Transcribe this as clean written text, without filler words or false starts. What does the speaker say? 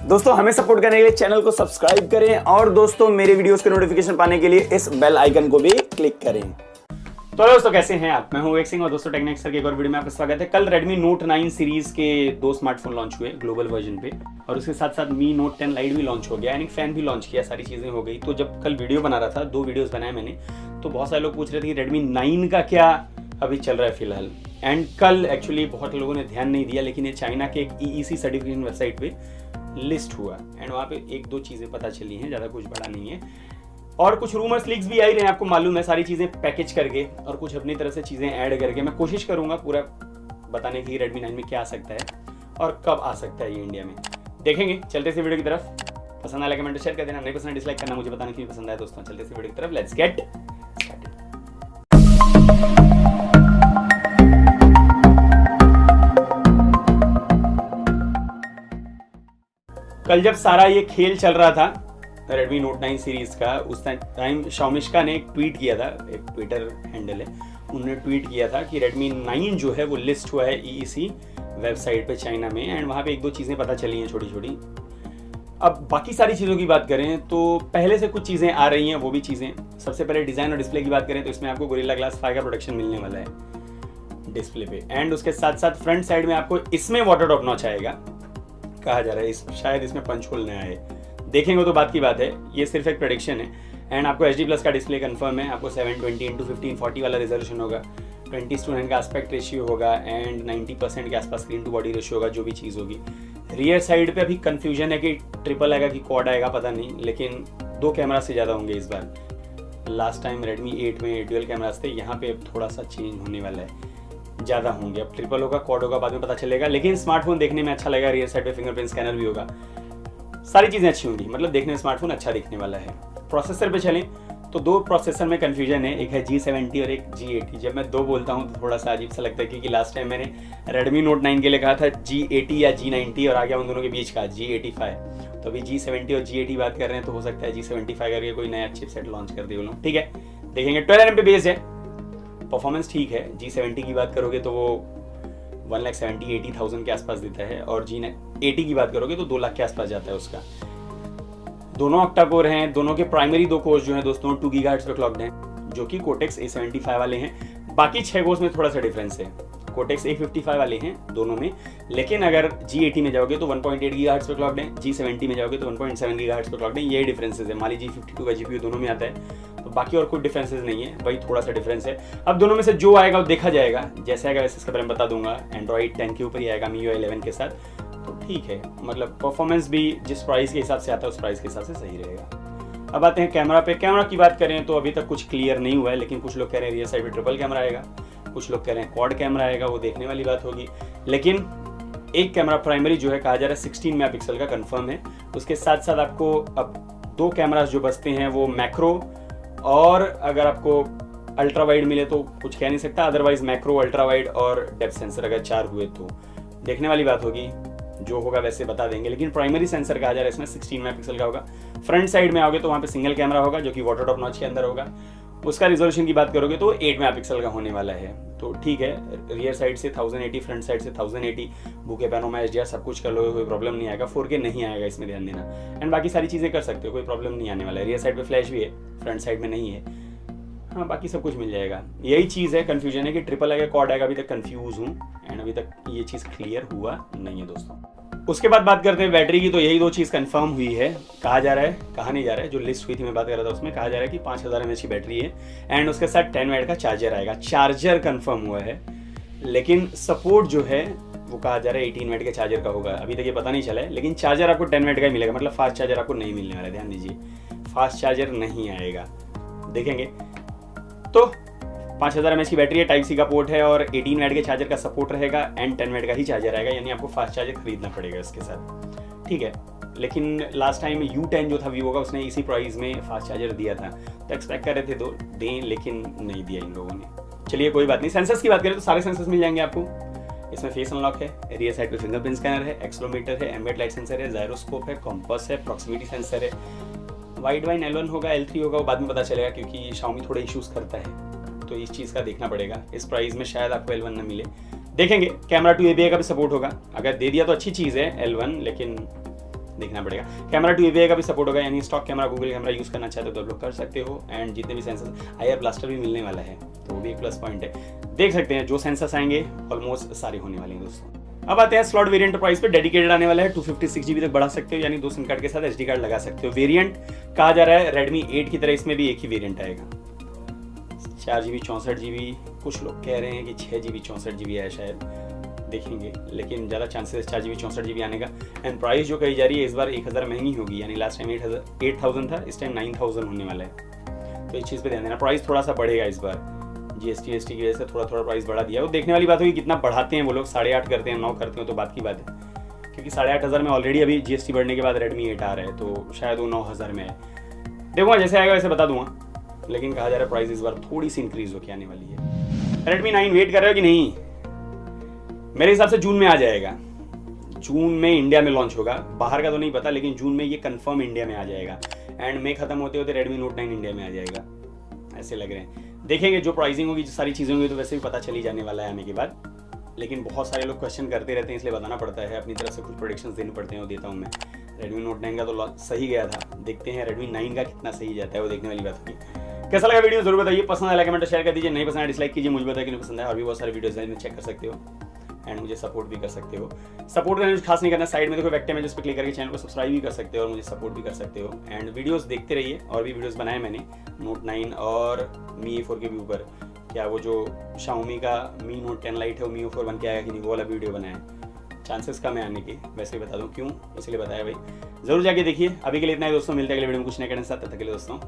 दोस्तों हमें सपोर्ट करने के लिए चैनल को सब्सक्राइब करें और दोस्तों मेरे वीडियोस के नोटिफिकेशन पाने के लिए इस बेल आइकन को भी क्लिक करें। तो दोस्तों कैसे हैं आप? मैं हूं विवेक सिंह और दोस्तों टेक्निक सर के एक और वीडियो में आपका स्वागत है। कल Redmi Note 9 सीरीज के 2 स्मार्टफोन लॉन्च हुए ग्लोबल वर्जन पे और उसके साथ साथ Mi Note 10 Lite भी लॉन्च हो गया, यानी फैन भी लॉन्च किया, सारी चीजें हो गई। तो जब कल वीडियो बना रहा था, 2 वीडियोस बनाए मैंने, तो बहुत सारे लोग पूछ रहे थे कि Redmi 9 का क्या अभी चल रहा है फिलहाल। एंड कल एक्चुअली बहुत लोगों ने ध्यान नहीं दिया, लेकिन ये चाइना के एक EEC सर्टिफिकेशन वेबसाइट पे लिस्ट हुआ एंड वहाँ पे 1-2 चीज़ें पता चली हैं, ज़्यादा कुछ बड़ा नहीं है। और कुछ रूमर्स लीक्स भी आ ही रहे हैं, आपको मालूम है, सारी चीज़ें पैकेज करके और कुछ अपनी तरफ से चीज़ें ऐड करके मैं कोशिश करूँगा पूरा बताने की Redmi 9 में क्या आ सकता है और कब आ सकता है ये इंडिया में। देखेंगे, चलते से वीडियो की तरफ। पसंद आया कमेंट शेयर कर देना, नहीं पसंद डिसलाइक करना, मुझे बताना क्यों पसंद आया। दोस्तों चलते से वीडियो की तरफ, लेट्स गेट स्टार्टेड। कल जब सारा ये खेल चल रहा था Redmi Note 9 सीरीज का, उस टाइम शौमिष्का ने एक ट्वीट किया था, एक ट्विटर हैंडल है, उन्होंने ट्वीट किया था कि Redmi 9 जो है वो लिस्ट हुआ है EEC वेबसाइट पे चाइना में एंड वहाँ पे 1-2 चीज़ें पता चली हैं छोटी छोटी। अब बाकी सारी चीज़ों की बात करें तो पहले से कुछ चीज़ें आ रही हैं, वो भी चीज़ें। सबसे पहले डिज़ाइन और डिस्प्ले की बात करें तो इसमें आपको Gorilla Glass 5 का प्रोटेक्शन मिलने वाला है डिस्प्ले पे एंड उसके साथ साथ फ्रंट साइड में आपको इसमें वाटर ड्रॉप नॉच आएगा, कहा जा रहा है शायद इसमें पंच होल नया है, देखेंगे तो बात की बात है, ये सिर्फ एक प्रेडिक्शन है। एंड आपको HD+ का डिस्प्ले कंफर्म है, आपको 720x1540 वाला रिजोल्यूशन होगा, 20:9 का एस्पेक्ट रेशियो होगा एंड 90% के आसपास स्क्रीन टू बॉडी रेशियो होगा, जो भी चीज़ होगी। रियर साइड पे अभी कंफ्यूजन है कि ट्रिपल आएगा कि क्वाड आएगा, पता नहीं, लेकिन 2 कैमरा से ज़्यादा होंगे इस बार। लास्ट टाइम Redmi 8 में ड्यूअल कैमरास थे, यहाँ पे थोड़ा सा चेंज होने वाला है, ज़्यादा होंगे। अब ट्रिपल होगा क्वाड होगा बाद में पता चलेगा, लेकिन स्मार्टफोन देखने में अच्छा लगेगा। रियर साइड पे फिंगरप्रिंट स्कैनर भी होगा, सारी चीज़ें अच्छी होंगी, मतलब देखने में स्मार्टफोन अच्छा दिखने वाला है। प्रोसेसर पे चलें तो 2 प्रोसेसर में कन्फ्यूजन है, एक है G70 और एक G80। जब मैं 2 बोलता हूँ तो थोड़ा सा अजीब सा लगता है, क्योंकि लास्ट टाइम मैंने Redmi Note 9 के लिए कहा था G80 या G90 और आगे उन दोनों के बीच का G85। तो अभी G70 और G80 बात कर रहे हैं, तो हो सकता है G75 करके कोई नया चिपसेट लॉन्च कर दे वो लोग, ठीक है। देखेंगे 12 MP बेस्ड है, परफॉर्मेंस ठीक है। G70 की बात करोगे तो वो 1,70,000-80,000 के आसपास देता है और G80 की बात करोगे तो 2 लाख के आसपास जाता है उसका। दोनों ऑक्टा कोर हैं, दोनों के प्राइमरी 2 कोर्स जो हैं दोस्तों 2 GHz पे क्लॉक्ड हैं, जो कि Cortex A75 वाले हैं। बाकी 6 कोर्स में थोड़ा सा डिफरेंस है, Cortex A55 वाले हैं दोनों में, लेकिन अगर G80 में जाओगे तो 1.8 GHz पे क्लॉक्ड है, G70 में जाओगे तो 1.7 GHz पे क्लॉक्ड है। ये डिफरेंसेस है। माली G52 का GPU दोनों में आता है, तो बाकी और कोई डिफरेंसेस नहीं है, वही थोड़ा सा डिफरेंस है। अब दोनों में से जो आएगा वो देखा जाएगा, जैसे आएगा वैसे इसका बारे में बता दूंगा। Android 10 के ऊपर ही आएगा MIUI 11 के साथ, तो ठीक है, मतलब परफॉर्मेंस भी जिस प्राइस के हिसाब से आता है उस प्राइस के हिसाब से सही रहेगा। अब आते हैं कैमरा पे। कैमरा की बात करें तो अभी तक कुछ क्लियर नहीं हुआ है, लेकिन कुछ लोग कह रहे हैं रियर साइड पे ट्रिपल कैमरा आएगा, कुछ लोग कह रहे हैं क्वाड कैमरा आएगा, वो देखने वाली बात होगी। लेकिन एक कैमरा प्राइमरी जो है कहा जा रहा है 16 मेगापिक्सल का कंफर्म है। उसके साथ साथ आपको अब 2 कैमरास जो बचते हैं वो मैक्रो, और अगर आपको अल्ट्रा वाइड मिले तो कुछ कह नहीं सकता, अदरवाइज मैक्रो, अल्ट्रा वाइड और डेप्थ सेंसर अगर 4 हुए तो देखने वाली बात होगी, जो होगा वैसे बता देंगे। लेकिन प्राइमरी सेंसर कहा जा रहा है इसमें 16 मेगापिक्सल का होगा। फ्रंट साइड में आओगे तो वहाँ पे सिंगल कैमरा होगा जो कि वाटर ड्रॉप नॉच के अंदर होगा। उसका रिजोल्यूशन की बात करोगे तो 8 मेगापिक्सल का होने वाला है, तो ठीक है। रियर साइड से 1080, फ्रंट साइड से 1080, बुके पैनोमा HDR सब कुछ कर लोगे, कोई प्रॉब्लम नहीं आएगा। 4K नहीं आएगा, इसमें ध्यान देना। एंड बाकी सारी चीज़ें कर सकते हो, कोई प्रॉब्लम नहीं आने वाला है। रियर साइड पे फ्लैश भी है, फ्रंट साइड में नहीं है, हाँ बाकी सब कुछ मिल जाएगा। यही चीज़ है, कन्फ्यूजन है कि ट्रिपल आएगा क्वाड आएगा, अभी तक कन्फ्यूज हूँ एंड अभी तक ये चीज़ क्लियर हुआ नहीं है दोस्तों। उसके बाद बात करते हैं बैटरी की, तो यही 2 चीज़ कंफर्म हुई है। कहा जा रहा है, कहा नहीं जा रहा है, जो लिस्ट हुई थी मैं बात कर रहा था उसमें कहा जा रहा है कि 5000 mAh की बैटरी है एंड उसके साथ 10 वाट का चार्जर आएगा। चार्जर कंफर्म हुआ है, लेकिन सपोर्ट जो है वो कहा जा रहा है 18 वाट के चार्जर का होगा। अभी तक ये पता नहीं चला है, लेकिन चार्जर आपको 10 वाट का ही मिलेगा, मतलब फास्ट चार्जर आपको नहीं मिलने वाला है, ध्यान दीजिए, फास्ट चार्जर नहीं आएगा। देखेंगे तो 5000 mAh की बैटरी है, टाइप सी का पोर्ट है और 18 वाट के चार्जर का सपोर्ट रहेगा एंड 10 वाट का ही चार्जर आएगा, यानी आपको फास्ट चार्जर खरीदना पड़ेगा इसके साथ, ठीक है। लेकिन लास्ट टाइम U10 जो था वीवो का, उसने इसी प्राइस में फास्ट चार्जर दिया था, तो एक्सपेक्ट कर रहे थे दें, लेकिन नहीं दिया इन लोगों ने। चलिए कोई बात नहीं। सेंसर्स की बात करें तो सारे सेंसर्स मिल जाएंगे आपको। इसमें फेस अनलॉक है, रियर साइड पे फिंगरप्रिंट स्कैनर है, एक्सेलेरोमीटर है, एम्बिएंट लाइट सेंसर है, जायरोस्कोप है, कॉम्पास है, प्रॉक्सिमिटी सेंसर है, वाइड वाइन L1 होगा, L3 होगा, वो बाद में पता चलेगा, क्योंकि Xiaomi थोड़े इश्यूज करता है, तो इस चीज़ का देखना पड़ेगा। इस प्राइस में शायद आपको L1 ना मिले, देखेंगे। कैमरा 2 API का भी सपोर्ट होगा, अगर दे दिया तो अच्छी चीज़ है L1, लेकिन देखना पड़ेगा। कैमरा 2API का भी सपोर्ट होगा, यानी stock camera Google camera use करना चाहते हो तो आप लोग कर सकते हो। एंड जितने भी सेंसर IR ब्लास्टर भी मिलने वाला है, तो वो भी एक प्लस पॉइंट है। देख सकते हैं जो सेंसर्स आएंगे ऑलमोस्ट सारे होने वाले हैं दोस्तों। अब आते हैं स्लॉट वेरिएंट प्राइस पे। डेडिकेटेड आने वाला है, 256 GB तक बढ़ा सकते हो, यानी 2 सिम कार्ड के साथ SD कार्ड लगा सकते हो। वेरिएंट कहा जा रहा है Redmi 8 की तरह इसमें भी एक ही वेरिएंट आएगा, 4 GB 64 GB। कुछ लोग कह रहे हैं कि 6 GB 64 GB है शायद, देखेंगे, लेकिन ज़्यादा चांसेस 4 GB 64 GB आने का। एंड प्राइस जो कही जा रही है इस बार 1000 महंगी होगी, यानी लास्ट टाइम 8000 था, इस टाइम 9000 होने वाला है। तो इस चीज़ पे ध्यान देना, प्राइस थोड़ा सा बढ़ेगा इस बार। GST ST की वजह से थोड़ा थोड़ा प्राइस बढ़ा दिया। वो देखने वाली बात होगी कितना बढ़ाते हैं वो लोग, 8.5 करते हैं 9 करते हैं तो बात की बात है, क्योंकि 8500 में ऑलरेडी अभी GST बढ़ने के बाद Redmi 8 आ रहा है, तो शायद वो 9000 में है। देखूँगा जैसे आएगा वैसे बता दूंगा, लेकिन कहा जा रहा है प्राइस इस बार थोड़ी सी इंक्रीज होकर आने वाली है। Redmi 9 वेट कर रहे हो कि नहीं? मेरे हिसाब से जून में आ जाएगा, जून में इंडिया में लॉन्च होगा, बाहर का तो नहीं पता, लेकिन जून में ये कंफर्म इंडिया में आ जाएगा। एंड मई खत्म होते होते Redmi Note 9 इंडिया में आ जाएगा, ऐसे लग रहे हैं। देखेंगे जो प्राइसिंग होगी, जो सारी चीज़ें होंगी, तो वैसे भी पता चली जाने वाला है आने के बाद। लेकिन बहुत सारे लोग क्वेश्चन करते रहते हैं, इसलिए बताना पड़ता है, अपनी तरफ से कुछ प्रेडिक्शंस देने पड़ते हैं, वो देता हूँ मैं। Redmi Note 9 का तो सही गया था, देखते हैं Redmi 9 का कितना सही जाता है, वो देखने वाली बात होगी। कैसा लगा वीडियो जरूर बताइए, पसंद आया कमेंट शेयर कर दीजिए, नहीं पसंद डिसलाइक कीजिए, मुझे बताइए कि नहीं पसंद है। और भी बहुत सारे वीडियोस हैं, चेक कर सकते हो एंड मुझे सपोर्ट भी कर सकते हो। सपोर्ट करने कुछ खास नहीं करना, साइड में देखो वेक्टर में जिस पर क्लिक करके चैनल को सब्सक्राइब भी कर सकते हो और मुझे सपोर्ट भी कर सकते हो। एंड वीडियोस देखते रहिए, और भी वीडियोस बनाए मैंने Note 9 और Mi A4 के भी ऊपर। क्या वो जो Xiaomi का Mi Note 10 Lite है वो Mi A4 बन के आएगा कि नहीं, वो वाला वीडियो बनाया, चांसेस कम है आने के, वैसे ही बता दूं क्यों, इसलिए बताया भाई, जरूर जाके देखिए। अभी के लिए इतना ही दोस्तों, मिलते हैं अगले वीडियो में कुछ नए करने के साथ, तब तक के लिए दोस्तों